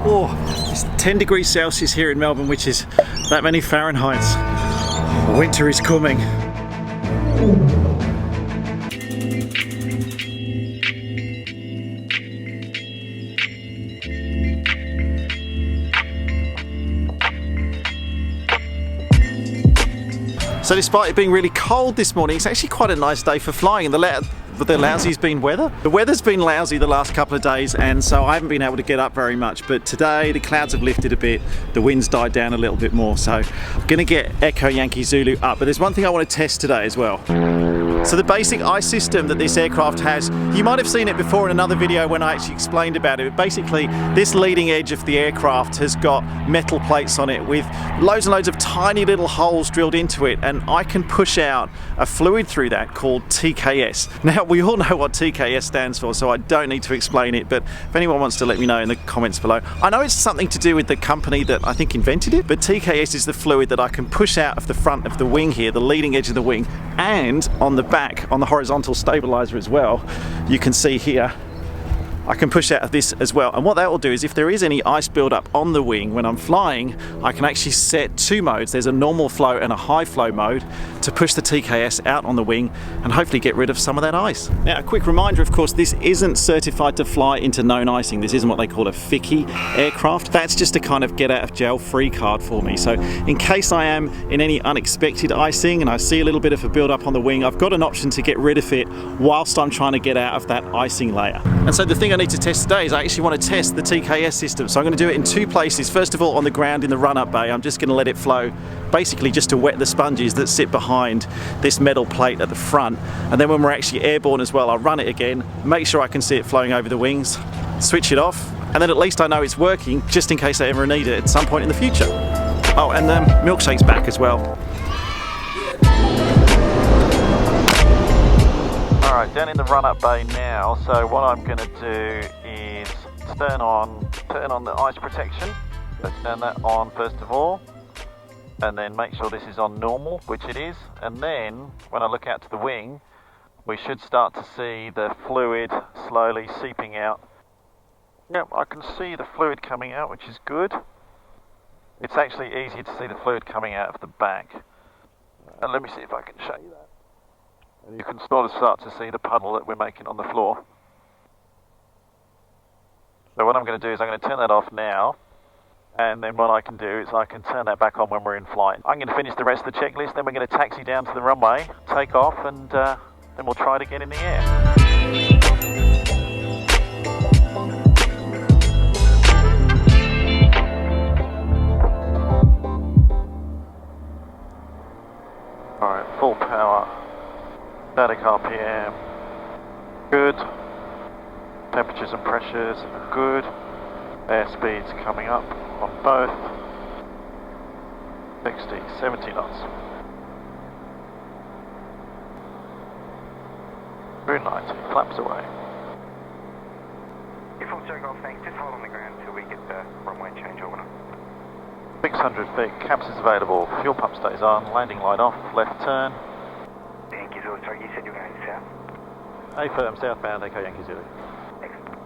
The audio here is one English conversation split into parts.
Oh, it's 10 degrees Celsius here in Melbourne, which is that many Fahrenheit. Winter is coming. So despite it being really cold this morning, it's actually quite a nice day for flying. The lousy's been weather. The weather's been lousy the last couple of days, and so I haven't been able to get up very much. But today the clouds have lifted a bit, the wind's died down a little bit more, so I'm gonna get Echo Yankee Zulu up. But there's one thing I want to test today as well. So the basic eye system that this aircraft has, you might have seen it before in another video when I actually explained about it. But basically, this leading edge of the aircraft has got metal plates on it with loads and loads of tiny little holes drilled into it, and I can push out a fluid through that called TKS. Now, we all know what TKS stands for, so I don't need to explain it, but if anyone wants to let me know in the comments below. I know it's something to do with the company that I think invented it, but TKS is the fluid that I can push out of the front of the wing here, the leading edge of the wing, and on the back, on the horizontal stabilizer as well. You can see here, I can push out of this as well, and what that will do is if there is any ice buildup on the wing when I'm flying, I can actually set two modes. There's a normal flow and a high flow mode to push the TKS out on the wing and hopefully get rid of some of that ice. Now, a quick reminder, of course, this isn't certified to fly into known icing. This isn't what they call a FICI aircraft. That's just a kind of get out of jail free card for me. So in case I am in any unexpected icing and I see a little bit of a build-up on the wing, I've got an option to get rid of it whilst I'm trying to get out of that icing layer. And so the thing I need to test today is I actually want to test the TKS system. So I'm going to do it in two places. First of all, on the ground in the run-up bay, I'm just going to let it flow, basically just to wet the sponges that sit behind this metal plate at the front. And then when we're actually airborne as well, I'll run it again, make sure I can see it flowing over the wings, switch it off, and then at least I know it's working, just in case I ever need it at some point in the future. Oh, and the milkshake's back as well. Alright, down in the run-up bay now, so what I'm going to do is turn on the ice protection. Let's turn that on first of all, and then make sure this is on normal, which it is, and then when I look out to the wing, we should start to see the fluid slowly seeping out. Yep, I can see the fluid coming out, which is good. It's actually easier to see the fluid coming out of the back. And let me see if I can show you that. And you can sort of start to see the puddle that we're making on the floor. So what I'm going to do is I'm going to turn that off now, and then what I can do is I can turn that back on when we're in flight. I'm going to finish the rest of the checklist, then we're going to taxi down to the runway, take off, and then we'll try it again in the air. Alright, full power. Static RPM, good. Temperatures and pressures are good. Airspeed's coming up on both. 60, 70 knots. Crew 90, flaps away. Full circle, thanks. Just hold on the ground until we get the runway changeover. 600 feet, caps is available, fuel pump stays on, landing light off, left turn. Yankee Zulu, sorry, you said you were going south? A firm, southbound, Echo Yankee Zulu. Excellent.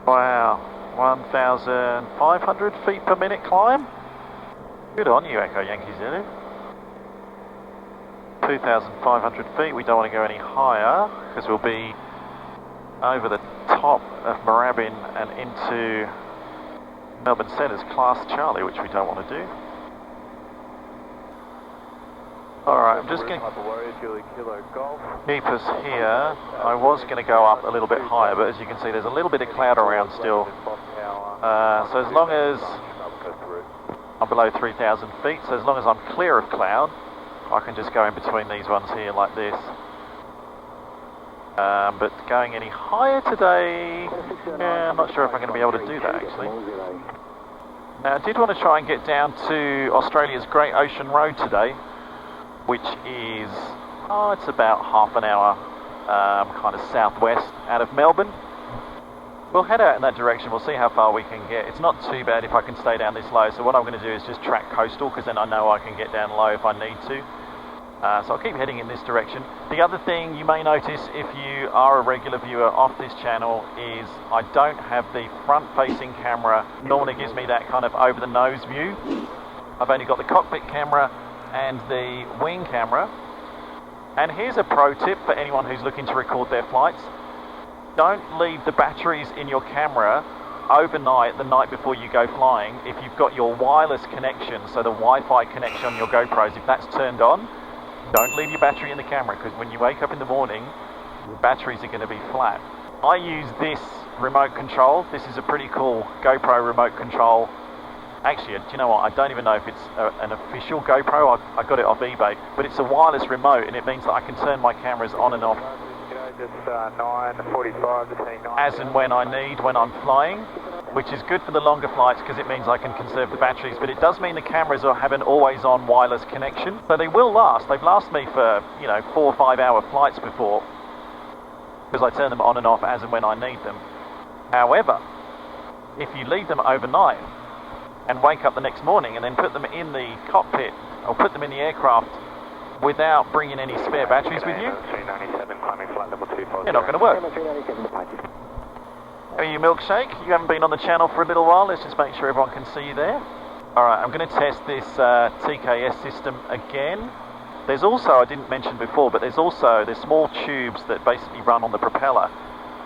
Wow, 1,500 feet per minute climb. Good on you, Echo Yankee Zulu. 2,500 feet, we don't want to go any higher because we'll be over the top of Moorabbin and into Melbourne Centre's Class Charlie, which we don't want to do. Alright, I'm just going to keep us here. I was going to go up a little bit higher, but as you can see there's a little bit of cloud around still. So as long as I'm below 3,000 feet, so as long as I'm clear of cloud, I can just go in between these ones here like this. But going any higher today, yeah, I'm not sure if I'm going to be able to do that actually. Now I did want to try and get down to Australia's Great Ocean Road today, which is, it's about half an hour kind of southwest out of Melbourne. We'll head out in that direction, we'll see how far we can get. It's not too bad if I can stay down this low, so what I'm going to do is just track coastal, because then I know I can get down low if I need to. So I'll keep heading in this direction. The other thing you may notice if you are a regular viewer of this channel is I don't have the front-facing camera. Normally gives me that kind of over-the-nose view. I've only got the cockpit camera and the wing camera. And here's a pro tip for anyone who's looking to record their flights. Don't leave the batteries in your camera overnight, the night before you go flying. If you've got your wireless connection, so the Wi-Fi connection on your GoPros, if that's turned on, don't leave your battery in the camera, because when you wake up in the morning, the batteries are going to be flat. I use this remote control. This is a pretty cool GoPro remote control. Actually, do you know what? I don't even know if it's an official GoPro. I got it off eBay, but it's a wireless remote, and it means that I can turn my cameras on and off as and when I need when I'm flying, which is good for the longer flights because it means I can conserve the batteries, but it does mean the cameras have an always-on wireless connection, so they will last. They've lasted me for 4 or 5 hour flights before because I turn them on and off as and when I need them. However, if you leave them overnight and wake up the next morning and then put them in the cockpit or put them in the aircraft without bringing any spare batteries with you, they're not going to work. How are you, Milkshake? You haven't been on the channel for a little while. Let's just make sure everyone can see you there. Alright, I'm going to test this TKS system again. There's also, I didn't mention before, but there's small tubes that basically run on the propeller,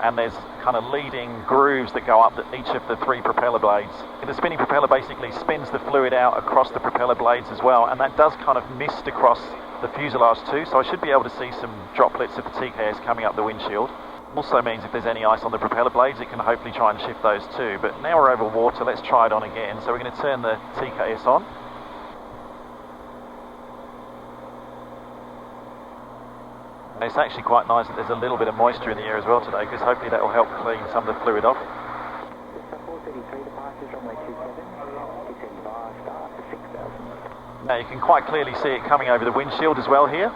and there's kind of leading grooves that go up each of the 3 propeller blades. The spinning propeller basically spins the fluid out across the propeller blades as well, and that does kind of mist across the fuselage too, so I should be able to see some droplets of the TKS coming up the windshield. Also means if there's any ice on the propeller blades, it can hopefully try and shift those too. But now we're over water, let's try it on again. So we're going to turn the TKS on. And it's actually quite nice that there's a little bit of moisture in the air as well today, because hopefully that will help clean some of the fluid off. Now you can quite clearly see it coming over the windshield as well here.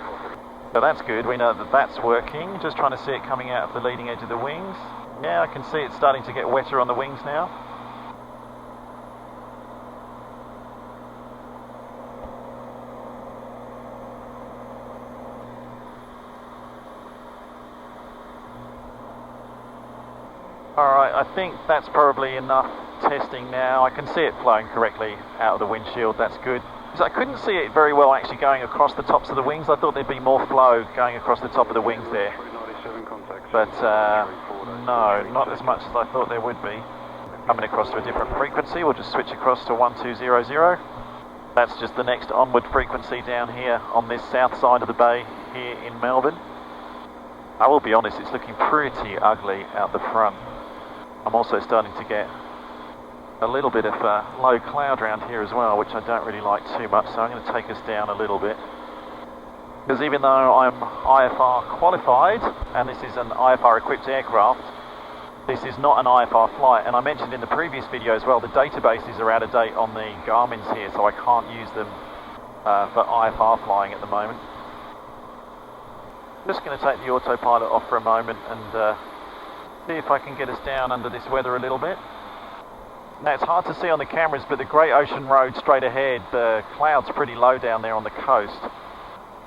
So that's good, we know that that's working. Just trying to see it coming out of the leading edge of the wings. Yeah, I can see it starting to get wetter on the wings now. Alright, I think that's probably enough testing now. I can see it flowing correctly out of the windshield, that's good. Because I couldn't see it very well actually going across the tops of the wings. I thought there'd be more flow going across the top of the wings there. But no, not as much as I thought there would be. Coming across to a different frequency, we'll just switch across to 1200. That's just the next onward frequency down here on this south side of the bay here in Melbourne. I will be honest, it's looking pretty ugly out the front. I'm also starting to get a little bit of low cloud around here as well, which I don't really like too much, so I'm going to take us down a little bit. Because even though I'm IFR qualified, and this is an IFR equipped aircraft, this is not an IFR flight, and I mentioned in the previous video as well, the databases are out of date on the Garmin's here, so I can't use them for IFR flying at the moment. I'm just going to take the autopilot off for a moment and see if I can get us down under this weather a little bit. Now it's hard to see on the cameras, but the Great Ocean Road straight ahead, the cloud's pretty low down there on the coast.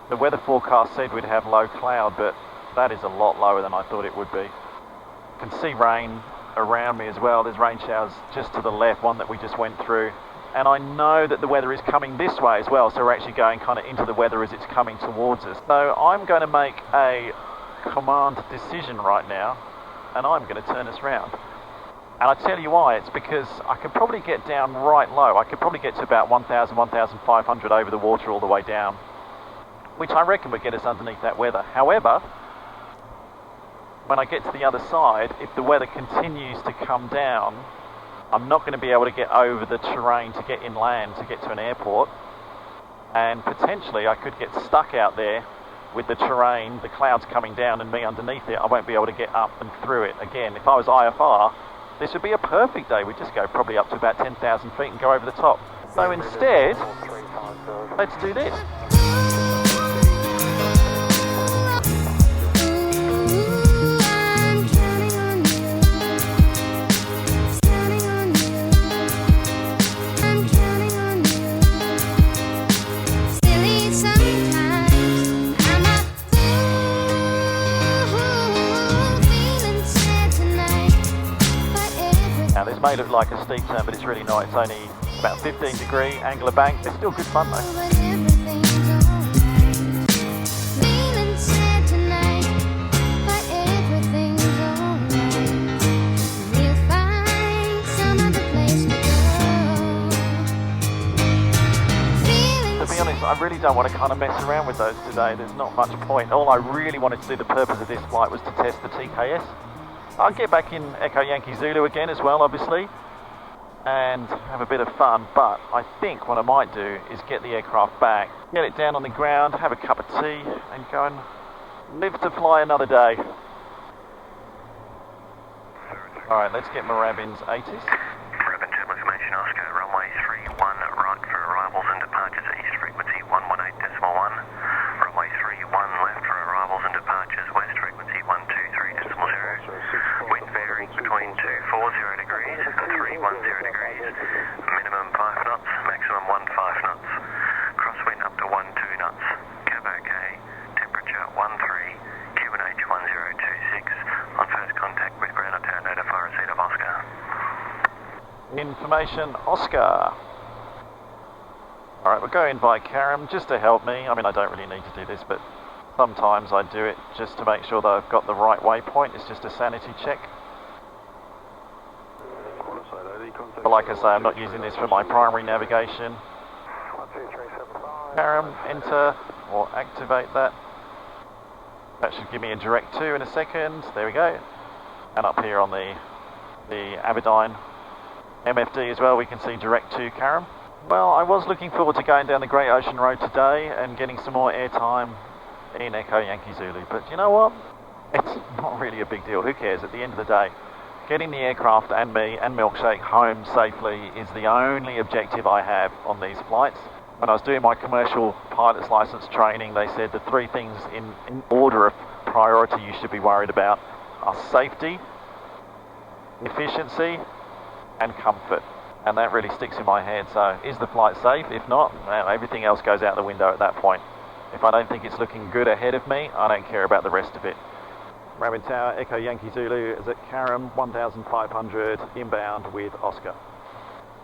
The weather forecast said we'd have low cloud, but that is a lot lower than I thought it would be. I can see rain around me as well. There's rain showers just to the left, one that we just went through. And I know that the weather is coming this way as well, so we're actually going kind of into the weather as it's coming towards us. So I'm going to make a command decision right now, and I'm going to turn us round. And I tell you why, it's because I could probably get down right low. I could probably get to about 1,000, 1,500 over the water all the way down, which I reckon would get us underneath that weather. However, when I get to the other side, if the weather continues to come down, I'm not going to be able to get over the terrain to get inland, to get to an airport. And potentially I could get stuck out there with the terrain, the clouds coming down and me underneath it. I won't be able to get up and through it. Again, if I was IFR, this would be a perfect day. We'd just go probably up to about 10,000 feet and go over the top. So instead, let's do this. Silly sometimes. This may look like a steep turn, but it's really not. It's only about 15-degree angle of bank. It's still good fun though. I really don't want to kind of mess around with those today. There's not much point. All I really wanted to do, the purpose of this flight was to test the TKS. I'll get back in Echo Yankee Zulu again as well, obviously, and have a bit of fun. But I think what I might do is get the aircraft back, get it down on the ground, have a cup of tea, and go and live to fly another day. Alright, let's get Moorabbin's 80s. Moorabbin Chapter information, Oscar, runway 31 right for arrivals and departures at East frequency 118.1. Runway 31 left for arrivals and departures West frequency 123.0. Wind varying between 240 degrees and 310 degrees. Minimum 5 knots, maximum 15 knots. Crosswind up to 12 knots. Cab OK. Temperature 13. QNH 1026. On first contact with ground and tower, notify receipt of Oscar. Information, Oscar. Alright, we'll go in by Karam just to help me. I mean, I don't really need to do this, but sometimes I do it just to make sure that I've got the right waypoint. It's just a sanity check. But like I say, I'm not using this for my primary navigation. Karam, enter or activate that. That should give me a direct 2 in a second. There we go. And up here on the Aberdeen MFD as well, we can see direct 2 Karam. Well, I was looking forward to going down the Great Ocean Road today and getting some more airtime in Echo Yankee Zulu, but you know what? It's not really a big deal. Who cares? At the end of the day, getting the aircraft and me and Milkshake home safely is the only objective I have on these flights. When I was doing my commercial pilot's license training, they said the 3 things in order of priority you should be worried about are safety, efficiency, and comfort. And that really sticks in my head. So is the flight safe? If not, well, everything else goes out the window at that point. If I don't think it's looking good ahead of me, I don't care about the rest of it. Moorabbin Tower, Echo Yankee Zulu is at Karam, 1500 inbound with Oscar.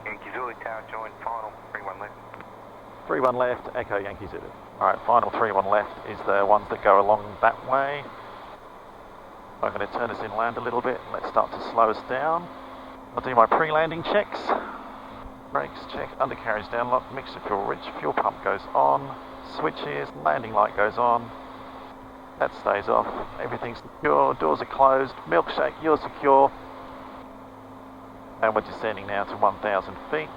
Yankee Zulu Tower join final, 31 left. 31 left, Echo Yankee Zulu. Alright, final 31 left is the ones that go along that way. I'm going to turn us inland a little bit. Let's start to slow us down. I'll do my pre-landing checks. Brakes check, undercarriage downlock, mixture fuel rich, fuel pump goes on, switches, landing light goes on, that stays off, everything's secure, doors are closed, Milkshake, you're secure. And we're descending now to 1,000 feet.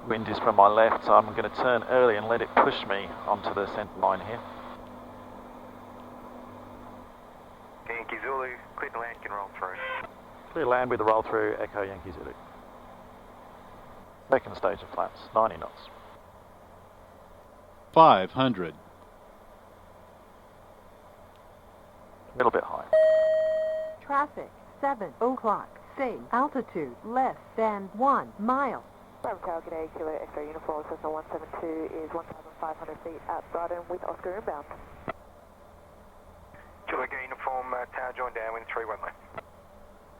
Wind is from my left, so I'm going to turn early and let it push me onto the centre line here. Yankee Zulu, clear to land, can roll through. Clear land with a roll through, Echo Yankee Zulu. Second stage of flaps, 90 knots. 500. A little bit high. Traffic, 7 o'clock. Say altitude less than 1 mile. Moorabbin Tower, good day, Kilo X-ray uniform, Cessna 172 is 1,500 feet at Brighton with Oscar inbound. Kilo X uniform, tower join downwind 31 left.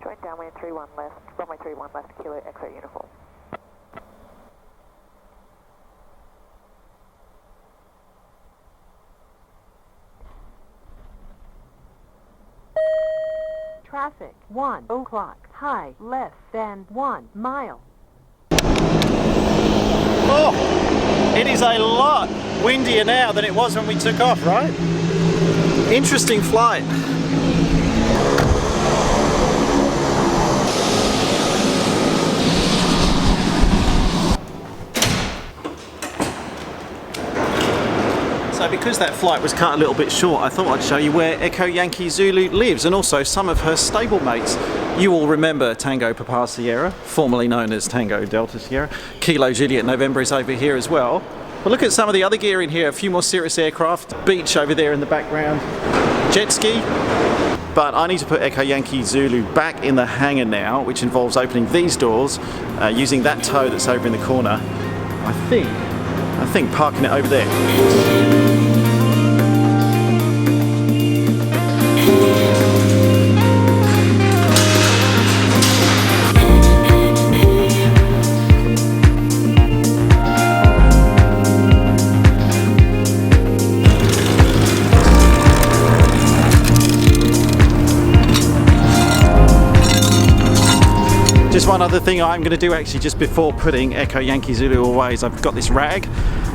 Join downwind 31 left, runway 31 left, Kilo X-ray uniform. Traffic, 1 o'clock. High less than 1 mile. Oh, it is a lot windier now than it was when we took off, right? Interesting flight. So because that flight was cut a little bit short, I thought I'd show you where Echo Yankee Zulu lives and also some of her stablemates. You all remember Tango Papa Sierra, formerly known as Tango Delta Sierra. Kilo Juliet November is over here as well. But look at some of the other gear in here, a few more Cirrus Aircraft, beach over there in the background, jet ski. But I need to put Echo Yankee Zulu back in the hangar now, which involves opening these doors, using that tow that's over in the corner. I think parking it over there. Just one other thing I'm going to do actually just before putting Echo Yankee Zulu away is I've got this rag.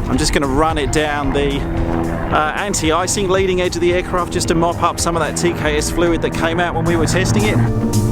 I'm just going to run it down the anti-icing leading edge of the aircraft just to mop up some of that TKS fluid that came out when we were testing it.